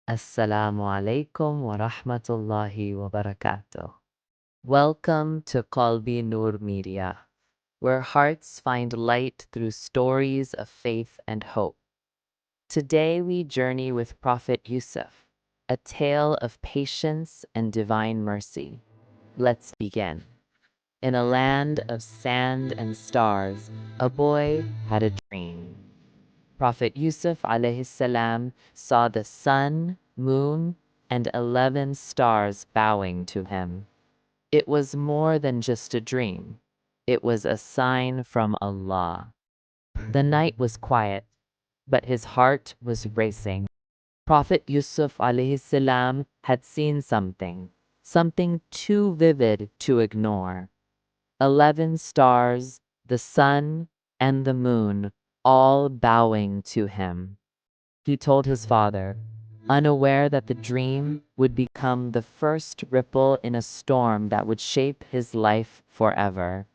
Assalamu alaikum wa rahmatullahi wa barakatuh. Welcome to QalbiNoorMedia, where hearts find light through stories of faith and hope. Today we journey with Prophet Yusuf, a tale of patience and divine mercy. Let's begin. In a land of sand and stars, a boy had a dream. Prophet Yusuf alayhis salam saw the sun, moon, and 11 stars bowing to him. It was more than just a dream. It was a sign from Allah. The night was quiet, but his heart was racing. Prophet Yusuf alayhis salam had seen something too vivid to ignore. 11 stars, the sun, and the moon, all bowing to him. He told his father, unaware that the dream would become the first ripple in a storm that would shape his life forever.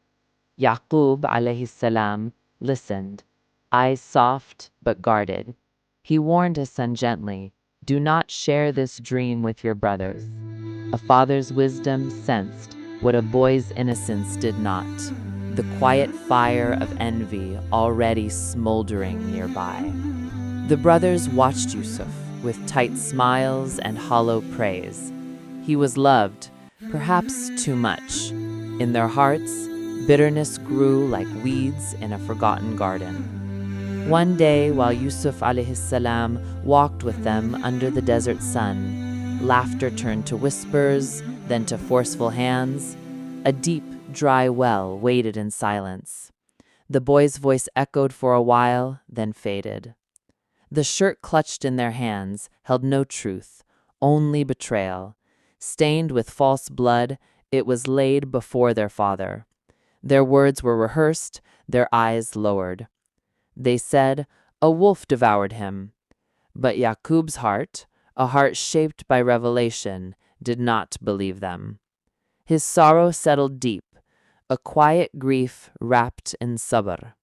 Yaqub alayhis salam listened, eyes soft but guarded. He warned his son gently, do not share this dream with your brothers. A father's wisdom sensed what a boy's innocence did not, the quiet fire of envy already smoldering nearby. The brothers watched Yusuf with tight smiles and hollow praise. He was loved, perhaps too much. In their hearts, bitterness grew like weeds in a forgotten garden. One day, while Yusuf alayhis salam walked with them under the desert sun, laughter turned to whispers, then to forceful hands. A deep, dry well waited in silence. The boy's voice echoed for a while, then faded. The shirt clutched in their hands held no truth, only betrayal. Stained with false blood, it was laid before their father. Their words were rehearsed, their eyes lowered. They said, a wolf devoured him. But Yaqub's heart, a heart shaped by revelation, did not believe them. His sorrow settled deep, a quiet grief wrapped in sabr.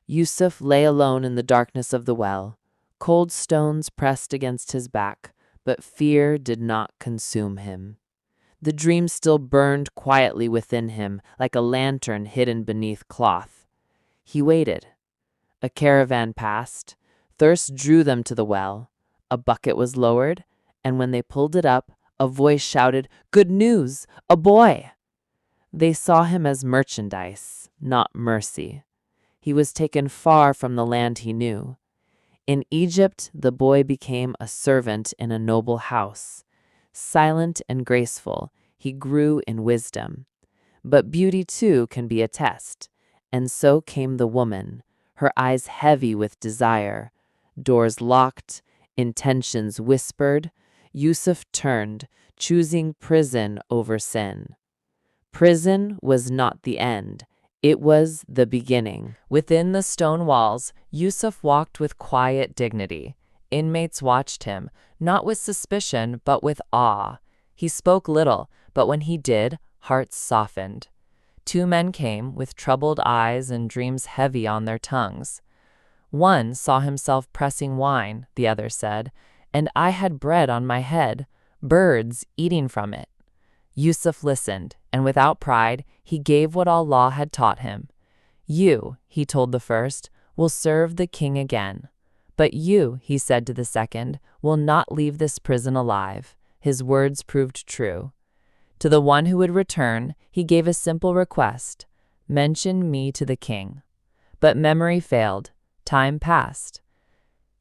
Yusuf lay alone in the darkness of the well, cold stones pressed against his back, but fear did not consume him. The dream still burned quietly within him, like a lantern hidden beneath cloth. He waited. A caravan passed. Thirst drew them to the well. A bucket was lowered, and when they pulled it up, a voice shouted, "Good news! A boy!" They saw him as merchandise, not mercy. He was taken far from the land he knew. In Egypt, the boy became a servant in a noble house. Silent and graceful, he grew in wisdom. But beauty too can be a test, and so came the woman, her eyes heavy with desire. Doors locked, intentions whispered. Yusuf turned, choosing prison over sin. Prison was not the end. It was the beginning. Within the stone walls, Yusuf walked with quiet dignity. Inmates watched him, not with suspicion, but with awe. He spoke little, but when he did, hearts softened. Two men came, with troubled eyes and dreams heavy on their tongues. One saw himself pressing wine, the other said, and I had bread on my head, birds eating from it. Yusuf listened, and without pride, he gave what Allah had taught him. You, he told the first, will serve the king again. But you, he said to the second, will not leave this prison alive. His words proved true. To the one who would return, he gave a simple request, mention me to the king. But memory failed. Time passed.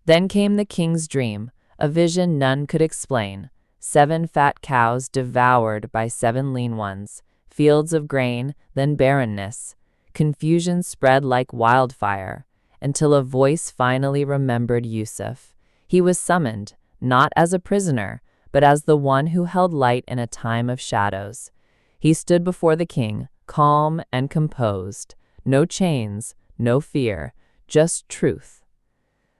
Then came the king's dream, a vision none could explain. 7 fat cows devoured by 7 lean ones, fields of grain, then barrenness. Confusion spread like wildfire, until a voice finally remembered Yusuf. He was summoned, not as a prisoner, but as the one who held light in a time of shadows. He stood before the king, calm and composed. No chains, no fear, just truth.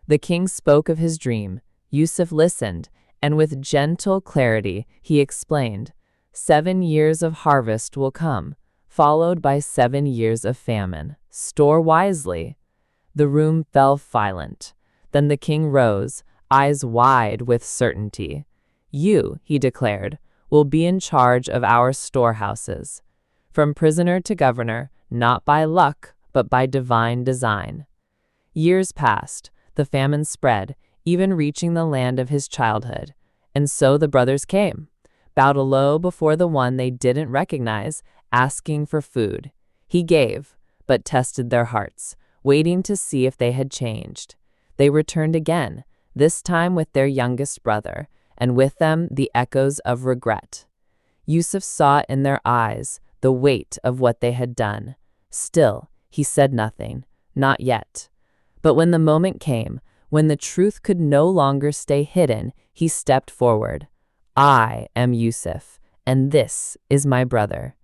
The king spoke of his dream. Yusuf listened, and with gentle clarity he explained, 7 years of harvest will come, followed by 7 years of famine. Store wisely. The room fell silent. Then the king rose, eyes wide with certainty. "You," he declared, "will be in charge of our storehouses. From prisoner to governor, not by luck, but by divine design." Years passed, the famine spread, even reaching the land of his childhood. And so the brothers came, bowed low before the one they didn't recognize, asking for food. He gave, but tested their hearts, waiting to see if they had changed. They returned again, this time with their youngest brother, and with them the echoes of regret. Yusuf saw in their eyes the weight of what they had done. Still, he said nothing, not yet. But when the moment came, when the truth could no longer stay hidden, he stepped forward. "I am Yusuf, and this is my brother."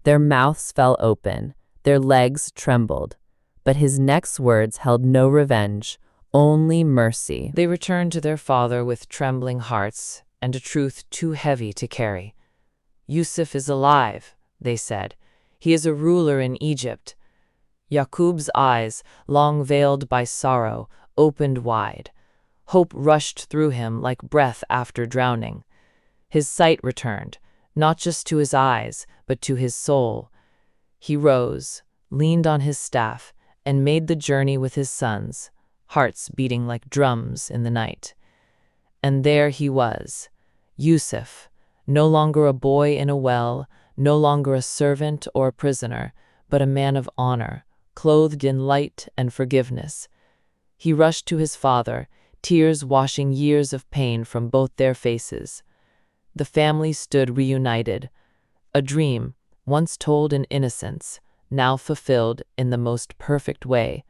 Their mouths fell open, their legs trembled. But his next words held no revenge, only mercy. They returned to their father with trembling hearts and a truth too heavy to carry. "Yusuf is alive," they said. "He is a ruler in Egypt." Yaqub's eyes, long veiled by sorrow, opened wide. Hope rushed through him like breath after drowning. His sight returned, not just to his eyes, but to his soul. He rose, leaned on his staff, and made the journey with his sons, hearts beating like drums in the night. And there he was, Yusuf, no longer a boy in a well, no longer a servant or a prisoner, but a man of honor, clothed in light and forgiveness. He rushed to his father, tears washing years of pain from both their faces. The family stood reunited. A dream, once told in innocence, now fulfilled in the most perfect way.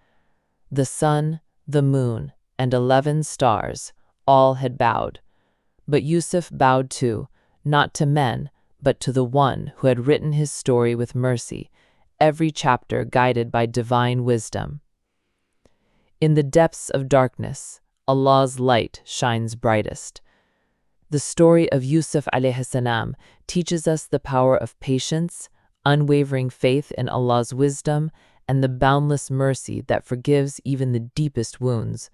The sun, the moon, and 11 stars, all had bowed. But Yusuf bowed too, not to men, but to the one who had written his story with mercy, every chapter guided by divine wisdom. In the depths of darkness, Allah's light shines brightest. The story of Yusuf Alayhis Salaam teaches us the power of patience, unwavering faith in Allah's wisdom, and the boundless mercy that forgives even the deepest wounds.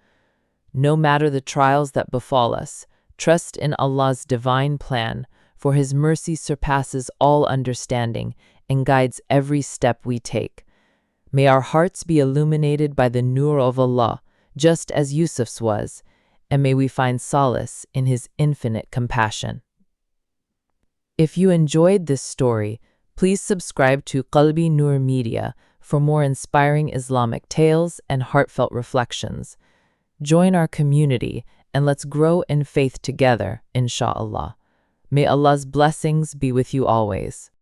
No matter the trials that befall us, trust in Allah's divine plan, for His mercy surpasses all understanding and guides every step we take. May our hearts be illuminated by the nur of Allah, just as Yusuf's was, and may we find solace in His infinite compassion. If you enjoyed this story, please subscribe to QalbiNoorMedia for more inspiring Islamic tales and heartfelt reflections. Join our community and let's grow in faith together, inshallah. May Allah's blessings be with you always.